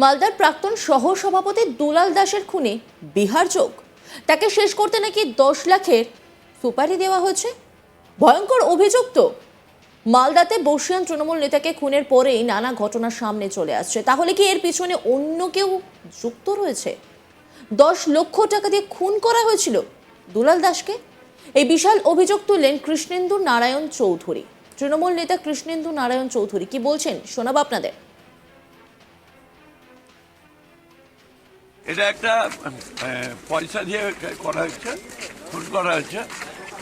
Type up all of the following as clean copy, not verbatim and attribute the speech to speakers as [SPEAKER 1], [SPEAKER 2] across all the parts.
[SPEAKER 1] মালদার প্রাক্তন সহ সভাপতি দুলাল দাসের খুনে বিহার যোগ, তাকে শেষ করতে নাকি 10 লাখের সুপারি দেওয়া হয়েছে। ভয়ঙ্কর অভিযোগ তো। মালদাতে বর্ষিয়ান তৃণমূল নেতাকে খুনের পরেই নানা ঘটনা সামনে চলে আসছে। তাহলে কি এর পিছনে অন্য কেউ যুক্ত রয়েছে? 10 লক্ষ টাকা দিয়ে খুন করা হয়েছিল দুলাল দাসকে। এই বিশাল অভিযোগ তুললেন কৃষ্ণেন্দু নারায়ণ চৌধুরী। তৃণমূল নেতা কৃষ্ণেন্দু নারায়ণ চৌধুরী কি বলছেন শোনাবো আপনাদের।
[SPEAKER 2] এটা একটা পয়সা দিয়ে করা হয়েছে, খুন করা হয়েছে।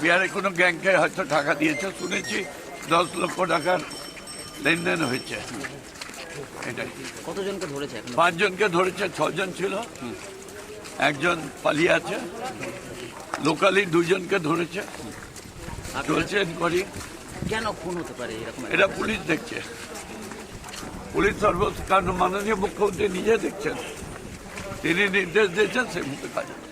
[SPEAKER 2] বিহারে কোনো গ্যাংকে হয়তো টাকা দিয়েছে, শুনেছি 10 লক্ষ টাকার লেনদেন হয়েছে। এটাই।
[SPEAKER 3] কতজনকে ধরেছে?
[SPEAKER 2] 5 জনকে ধরেছে, 6 জন ছিল, একজন পালিয়ে আছে। লোকালি 2 জনকে ধরেছে, চলছে এনকোয়ারি।
[SPEAKER 3] কেন খুন হতে পারে এরকম?
[SPEAKER 2] এটা পুলিশ দেখছে, পুলিশ সর্বোচ্চ, কারণ মাননীয় মুখ্যমন্ত্রী নিজে দেখছেন, তিনি নির্দেশ দিয়েছেন, সেই মতো কাজ হচ্ছে।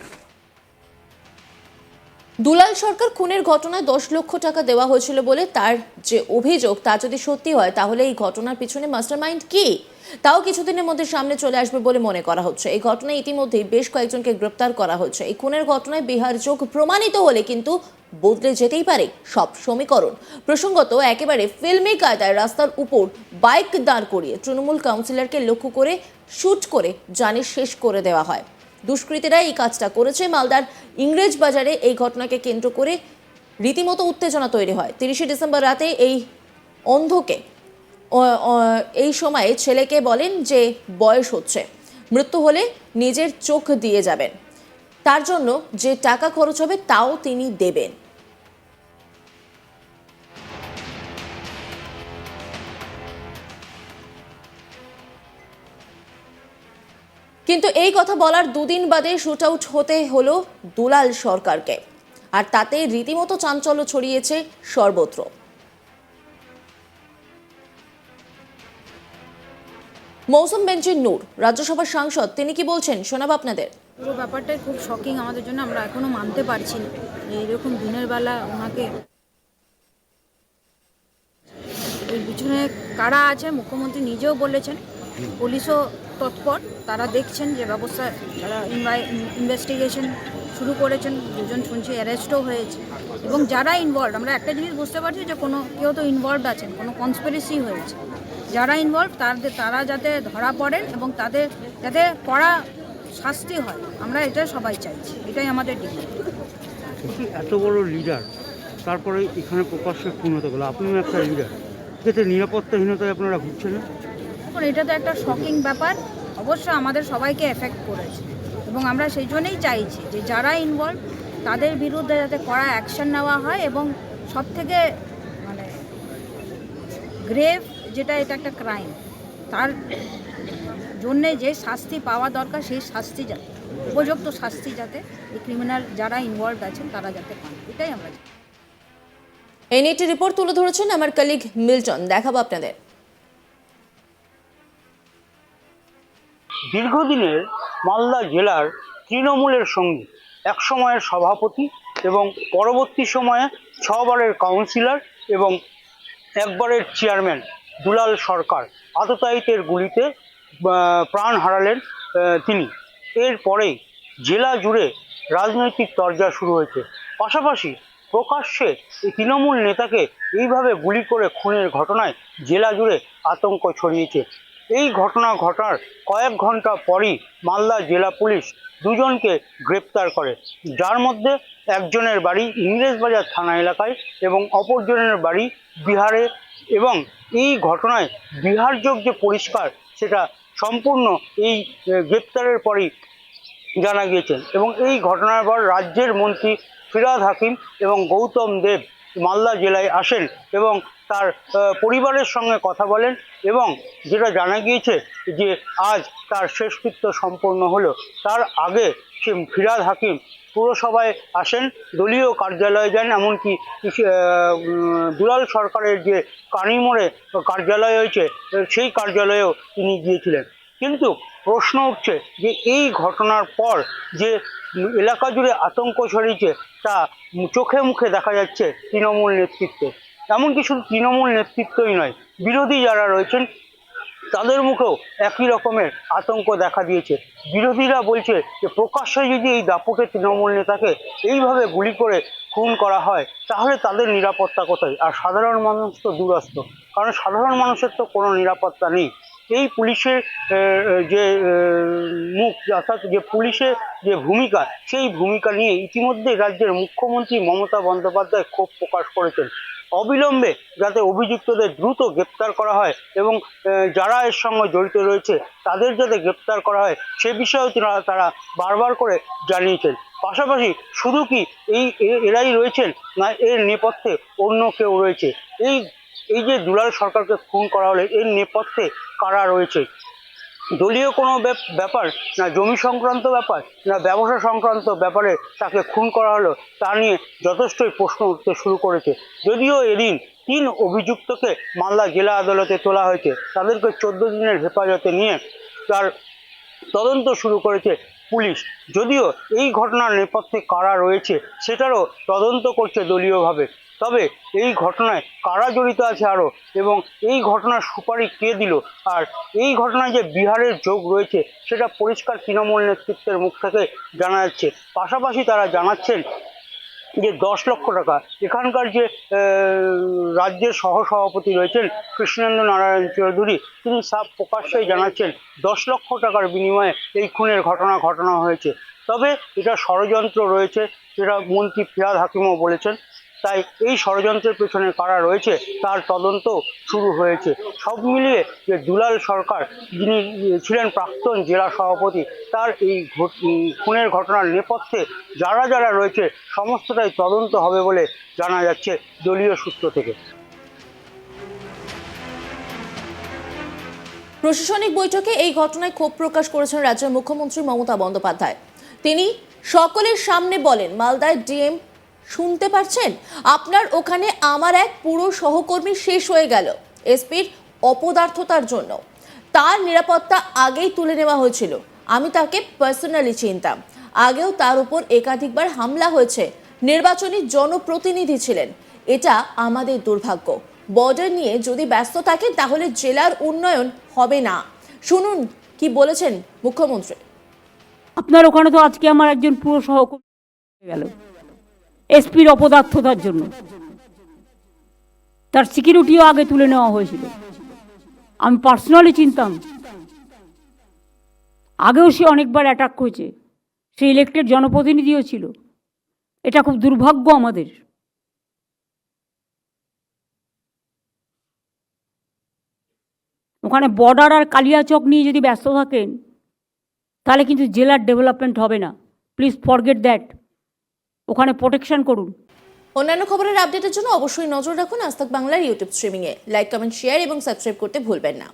[SPEAKER 1] দুলাল সরকার খুনের ঘটনায় 10 লক্ষ টাকা দেওয়া হয়েছিল বলে তার যে অভিযোগ, তা যদি সত্যি হয় তাহলে এই ঘটনার পিছনে মাস্টারমাইন্ড কি, তাও কিছুদিনের মধ্যে সামনে চলে আসবে বলে মনে করা হচ্ছে। এই ঘটনায় ইতিমধ্যেই বেশ কয়েকজনকে গ্রেপ্তার করা হচ্ছে। এই খুনের ঘটনায় বিহার যোগ প্রমাণিত হলে কিন্তু বদলে যেতেই পারে সব সমীকরণ। প্রসঙ্গত, একেবারে ফিল্মি কায়দায় রাস্তার উপর বাইক দাঁড় করিয়ে তৃণমূল কাউন্সিলরকে লক্ষ্য করে শুট করে জানে শেষ করে দেওয়া হয়। দুষ্কৃতীরা এই কাজটা করেছে মালদার ইংরেজ বাজারে। এই ঘটনাকে কেন্দ্র করে রীতিমতো উত্তেজনা তৈরি হয়। 30শে ডিসেম্বর রাতে এই অন্ধকে এই সময়ে ছেলেকে বলেন যে বয়স হচ্ছে, মৃত্যু হলে নিজের চোখ দিয়ে যাবেন, তার জন্য যে টাকা খরচ হবে তাও তিনি দেবেন। কিন্তু এই কথা বলার দুদিন বাদে শুট আউট হতে হলো দুলাল সরকারকে, আর তাতে রীতিমতো চাঞ্চল্য ছড়িয়েছে সর্বত্র। মৌসুম বেঞ্চের নূর, রাজ্যসভার সাংসদ, তিনি কি বলছেন শোনাবো আপনাদের।
[SPEAKER 4] পুরো ব্যাপারটাই খুব শকিং আমাদের জন্য। আমরা এখনো মানতে পারছি না যে এরকম দিনের বেলা ওনাকে, এর পিছনে কারা আছে মুখ্যমন্ত্রী নিজেও বলেছেন, পুলিশও তৎপর, তারা দেখছেন যে ব্যবস্থা, তারা ইনভেস্টিগেশন শুরু করেছেন। 2 জন শুনছি অ্যারেস্টও হয়েছে। এবং যারা ইনভলভ, আমরা একটা জিনিস বুঝতে পারছি যে কোনো কেউ তো ইনভলভ আছেন, কোনো কনস্পিরেসি হয়েছে। যারা ইনভলভ তারা যাতে ধরা পড়েন এবং তাদের যাতে কড়া শাস্তি হয়, আমরা এটা সবাই চাইছি, এটাই আমাদের ডিমান্ড।
[SPEAKER 5] এত বড় লিডার, তারপরে এখানে প্রকাশ্যে খুন হতে গেল। আপনিও একটা লিডার, এতে নিরাপত্তাহীনতায় আপনারা ভুগছেন না?
[SPEAKER 4] এখন এটা তো একটা শকিং ব্যাপার, অবশ্যই আমাদের সবাইকে এফেক্ট করেছে এবং আমরা সেই জন্যই চাইছি যে যারা ইনভলভ তাদের বিরুদ্ধে যাতে কড়া অ্যাকশন নেওয়া হয় এবং সব থেকে মানে গ্রেভ যেটা, এটা একটা ক্রাইম, তার জন্যে যে শাস্তি পাওয়া দরকার সেই শাস্তি যাতে, উপযুক্ত শাস্তি যাতে এই ক্রিমিনাল যারা ইনভলভ আছেন তারা যাতে পান, এটাই আমরা চাই।
[SPEAKER 1] এই নিয়ে একটি রিপোর্ট তুলে ধরেছেন আমার কলিগ মিল্টন, দেখাবো আপনাদের।
[SPEAKER 5] দীর্ঘদিনের মালদা জেলার তৃণমূলের সঙ্গী, এক সময়ের সভাপতি এবং পরবর্তী সময়ে 6 বারের কাউন্সিলর এবং 1 বারের চেয়ারম্যান দুলাল সরকার আততায়ীদের গুলিতে প্রাণ হারালেন তিনি। এরপরেই জেলা জুড়ে রাজনৈতিক তরজা শুরু হয়েছে। পাশাপাশি প্রকাশ্যে এই তৃণমূল নেতাকে এইভাবে গুলি করে খুনের ঘটনায় জেলা জুড়ে আতঙ্ক ছড়িয়েছে। এই ঘটনা ঘটার কয়েক ঘন্টা পরই মালদা জেলা পুলিশ 2 জনকে গ্রেপ্তার করে, যার মধ্যে একজনের বাড়ি ইংরেজবাজার থানা এলাকায় এবং অপরজনের বাড়ি বিহারে। এবং এই ঘটনায় বিহারযোগ যে পরিষ্কার, সেটা সম্পূর্ণ এই গ্রেপ্তারের পরই জানা গিয়েছেন। এবং এই ঘটনার পর রাজ্যের মন্ত্রী ফিরহাদ হাকিম এবং গৌতম দেব মালদা জেলায় আসেন এবং তার পরিবারের সঙ্গে কথা বলেন। এবং যেটা জানা গিয়েছে যে আজ তার শেষকৃত্য সম্পন্ন হলো। তার আগে ফিরহাদ হাকিম পুরসভায় আসেন, দলীয় কার্যালয়ে যান, এমনকি দুলাল সরকারের যে কানিমোড়ে কার্যালয় হয়েছে সেই কার্যালয়েও তিনি গিয়েছিলেন। কিন্তু প্রশ্ন উঠছে যে এই ঘটনার পর যে এলাকা জুড়ে আতঙ্ক ছড়িয়েছে, তা চোখে মুখে দেখা যাচ্ছে তৃণমূল নেতৃত্বে। এমনকি শুধু তৃণমূল নেতৃত্বই নয়, বিরোধী যারা রয়েছেন তাদের মুখেও একই রকমের আতঙ্ক দেখা দিয়েছে। বিরোধীরা বলছে যে প্রকাশ্যে যদি এই দাপুটে তৃণমূল নেতাকে এইভাবে গুলি করে খুন করা হয় তাহলে তাদের নিরাপত্তা কোথায়? আর সাধারণ মানুষ তো দূরস্থ, কারণ সাধারণ মানুষের তো কোনো নিরাপত্তা নেই। এই পুলিশের যে মুখ, অর্থাৎ যে পুলিশের যে ভূমিকা, সেই ভূমিকা নিয়ে ইতিমধ্যে রাজ্যের মুখ্যমন্ত্রী মমতা বন্দ্যোপাধ্যায় ক্ষোভ প্রকাশ করেছেন। অবিলম্বে যাতে অভিযুক্তদের দ্রুত গ্রেপ্তার করা হয় এবং যারা এর সঙ্গে জড়িত রয়েছে তাদের যাতে গ্রেপ্তার করা হয় সে বিষয়েও তারা বারবার করে জানিয়েছেন। পাশাপাশি শুধু কি এরাই রয়েছেন, না এর নেপথ্যে অন্য কেউ রয়েছে? এই যে দুলাল সরকারকে খুন করা হলে এর নেপথ্যে কারা রয়েছে? দলীয় কোনো ব্যাপার, না জমি সংক্রান্ত ব্যাপার, না ব্যবসা সংক্রান্ত ব্যাপারে তাকে খুন করা হলো, তা নিয়ে যথেষ্টই প্রশ্ন উঠতে শুরু করেছে। যদিও এদিন 3 অভিযুক্তকে মালদা জেলা আদালতে তোলা হয়েছে, তাদেরকে 14 দিনের হেফাজতে নিয়ে তার তদন্ত শুরু করেছে পুলিশ। যদিও এই ঘটনার নেপথ্যে কারা রয়েছে সেটারও তদন্ত করছে দলীয়ভাবে। তবে এই ঘটনায় কারা জড়িত আছে আরও, এবং এই ঘটনার সুপারি কে দিল, আর এই ঘটনায় যে বিহারের যোগ রয়েছে সেটা পরিষ্কার তৃণমূল নেতৃত্বের মুখ থেকে জানা যাচ্ছে। পাশাপাশি তারা জানাচ্ছেন যে 10 লক্ষ টাকা, এখানকার যে রাজ্যের সহসভাপতি রয়েছেন কৃষ্ণেন্দু নারায়ণ চৌধুরী, তিনি সাফ প্রকাশ্যেই জানাচ্ছেন 10 লক্ষ টাকার বিনিময়ে এই খুনের ঘটনা হয়েছে। তবে এটা ষড়যন্ত্র রয়েছে, যেটা মন্ত্রী ফিরহাদ হাকিমও বলেছেন। তাই এই ষড়যন্ত্রের পেছনে কারা রয়েছে তার তদন্ত শুরু হয়েছে। সব মিলিয়ে যে দুলাল সরকার, যিনি ছিলেন প্রাক্তন জেলা সভাপতি, তার এই খুনের ঘটনার নেপথ্যে যারা রয়েছে সমস্তটাই তদন্ত হবে বলে জানা যাচ্ছে দলীয় সূত্র থেকে।
[SPEAKER 1] প্রশাসনিক বৈঠকে এই ঘটনায় ক্ষোভ প্রকাশ করেছেন রাজ্যের মুখ্যমন্ত্রী মমতা বন্দ্যোপাধ্যায়। তিনি সকলের সামনে বলেন, মালদায় ডিএম শুনতে পারছেন, আপনার ওখানে আমার এক পুরো সহকর্মী শেষ হয়ে গেল এসপির অপদার্থতার জন্য। তার নিরাপত্তা আগেই তুলে নেওয়া হয়েছিল, আমি তাকে পার্সোনালি চিনতাম। আগেও তার উপর একাধিকবার হামলা হয়েছে, নির্বাচনী জনপ্রতিনিধি ছিলেন। এটা আমাদের দুর্ভাগ্য। বর্ডার নিয়ে যদি ব্যস্ত থাকেন তাহলে জেলার উন্নয়ন হবে না। শুনুন কি বলেছেন মুখ্যমন্ত্রী।
[SPEAKER 6] আপনার ওখানে তো আজকে আমার একজন পুরো সহকর্মী হয়ে গেল এসপির অপদার্থতার জন্য। তার সিকিউরিটিও আগে তুলে নেওয়া হয়েছিল, আমি পার্সোনালি চিনতাম। আগেও সে অনেকবার অ্যাটাক করেছে, সে ইলেক্টেড জনপ্রতিনিধিও ছিল। এটা খুব দুর্ভাগ্য আমাদের। ওখানে বর্ডার আর কালিয়াচক নিয়ে যদি ব্যস্ত থাকেন তাহলে কিন্তু জেলার ডেভেলপমেন্ট হবে না। Please forget that. ওখানে প্রোটেকশন করুন।
[SPEAKER 1] অন্যান্য খবরের আপডেটের জন্য অবশ্যই নজর রাখুন আজ তাক বাংলার ইউটিউব স্ট্রিমিংয়ে। লাইক, কমেন্ট, শেয়ার এবং সাবস্ক্রাইব করতে ভুলবেন না।